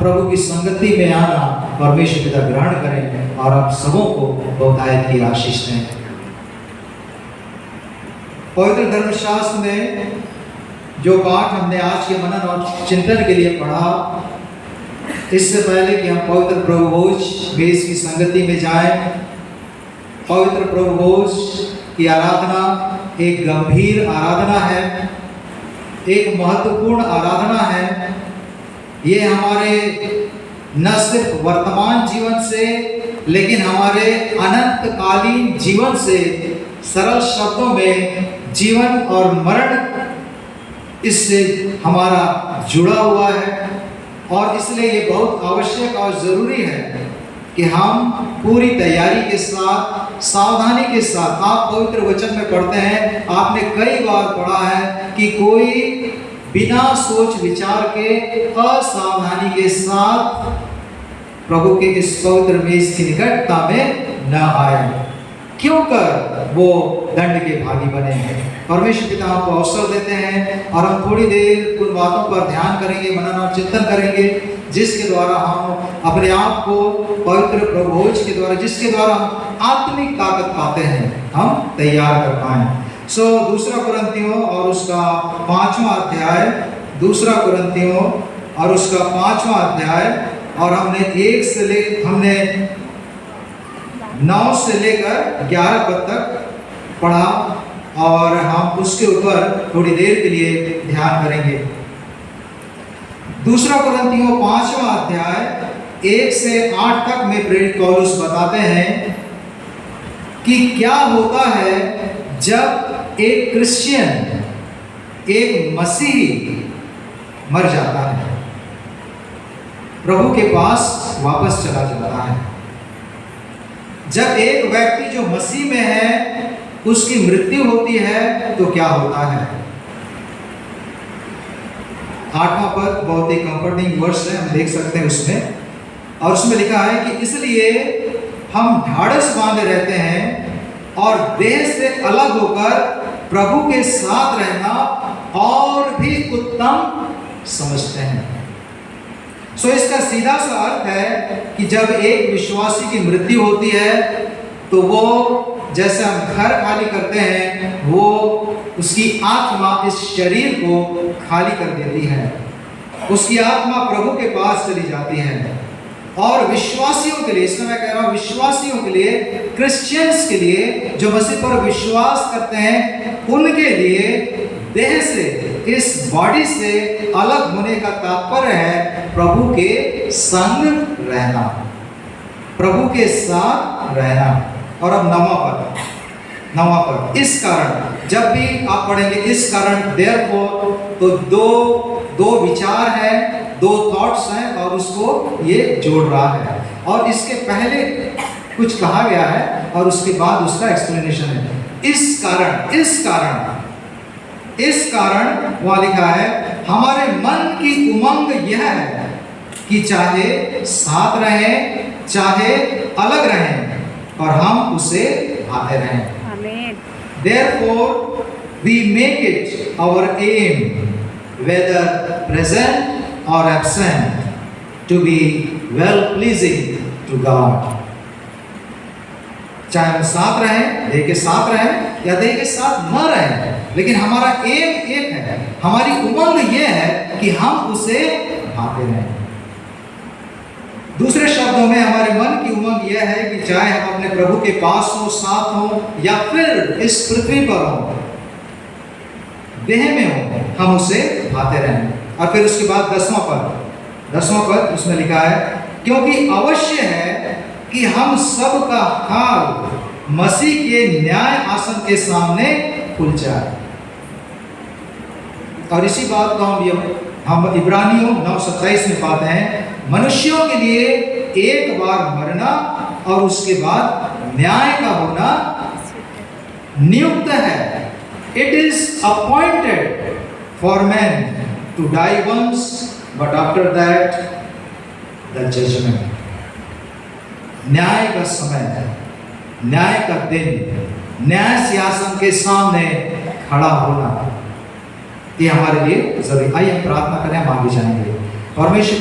प्रभु की संगति में आना परमेश्वर पिता ग्रहण करें और आप सबों को बहुतायत की आशीष दें। पवित्र धर्मशास्त्र में जो पाठ हमने आज के मनन और चिंतन के लिए पढ़ा, इससे पहले कि हम पवित्र प्रभु भोज बेस की संगति में जाएं, पवित्र प्रभु भोज की आराधना एक गंभीर आराधना है, एक महत्वपूर्ण आराधना है। ये हमारे न सिर्फ वर्तमान जीवन से लेकिन हमारे अनंतकालीन जीवन से, सरल शब्दों में जीवन और मरण इससे हमारा जुड़ा हुआ है और इसलिए ये बहुत आवश्यक और ज़रूरी है कि हम पूरी तैयारी के साथ, सावधानी के साथ, आप पवित्र वचन में पढ़ते हैं, आपने कई बार पढ़ा है कि कोई बिना सोच विचार के असावधानी के साथ प्रभु के इस पवित्र मेज की निकटता में न आए, क्यों कर वो दंड के भागी बने हैं। परमेश्वर पिता हमको अवसर देते हैं और हम थोड़ी देर उन बातों पर ध्यान करेंगे, मनन और चिंतन करेंगे, जिसके द्वारा हम अपने आप को पवित्र प्रभु भोज के द्वारा, जिसके द्वारा हम आत्मिक ताकत पाते हैं, हम तैयार कर पाएं। दूसरा कुरिन्थियों और उसका 5वां अध्याय, दूसरा कुरिन्थियों और उसका 5वां अध्याय, और हमने 9 से लेकर 11 पद तक पढ़ा और हम उसके ऊपर थोड़ी देर के लिए ध्यान करेंगे। दूसरा कुरिन्थियों 5वां अध्याय 1 से 8 तक में प्रेरित पौलुस बताते हैं कि क्या होता है जब एक क्रिश्चियन, एक मसीही मर जाता है, प्रभु के पास वापस चला जाता है। जब एक व्यक्ति जो मसीह में है उसकी मृत्यु होती है तो क्या होता है। 8वां पद बहुत ही कंफर्टिंग वर्स है, हम देख सकते हैं उसमें, और उसमें लिखा है कि इसलिए हम ढाढ़स बांधे रहते हैं और देह से अलग होकर प्रभु के साथ रहना और भी उत्तम समझते हैं। इसका सीधा सा अर्थ है कि जब एक विश्वासी की मृत्यु होती है तो वो, जैसे हम घर खाली करते हैं, वो उसकी आत्मा इस शरीर को खाली कर देती है, उसकी आत्मा प्रभु के पास चली जाती है। और विश्वासियों के लिए, इसमें मैं कह रहा हूँ विश्वासियों के लिए, क्रिश्चियंस के लिए, जो मसीह पर विश्वास करते हैं, उनके लिए देह से, इस बॉडी से अलग होने का तात्पर्य है प्रभु के संग रहना, प्रभु के साथ रहना। और अब 9वां पद, इस कारण, जब भी आप पढ़ेंगे इस कारण, therefore, तो दो विचार है, 2 थॉट्स हैं और उसको ये जोड़ रहा है, और इसके पहले कुछ कहा गया है और उसके बाद उसका एक्सप्लेनेशन है। इस कारण वहां लिखा है, हमारे मन की उमंग यह है कि चाहे साथ रहें चाहे अलग रहें, और हम उसे भाते रहें। Therefore we make it our aim, whether present or absent, to be well pleasing to God। चाहे हम साथ रहें, देह के साथ रहें या देह के साथ न रहें, लेकिन हमारा एम एक है, हमारी उमंग यह है कि हम उसे भाते रहें। दूसरे शब्दों में हमारे मन की उमंग यह है कि चाहे हम अपने प्रभु के पास हो, साथ हो, या फिर इस पृथ्वी पर हो, देह में हो, हम उसे भाते रहें। और फिर उसके बाद 10वां पद उसमें लिखा है, क्योंकि अवश्य है कि हम सब का हाल मसीह के न्याय आसन के सामने खुल जाए। और इसी बात को हम इब्रानियों 9:27 में पाते हैं, मनुष्यों के लिए एक बार मरना और उसके बाद न्याय का होना नियुक्त है। It is appointed for man to die once, but after that the judgment. न्याय का समय, न्याय का दिन, न्याय सिंहासन के सामने खड़ा होना, ये हमारे लिए जरूरी। आइए हम प्रार्थना करें, हम आगे जाएंगे। परमेश्वर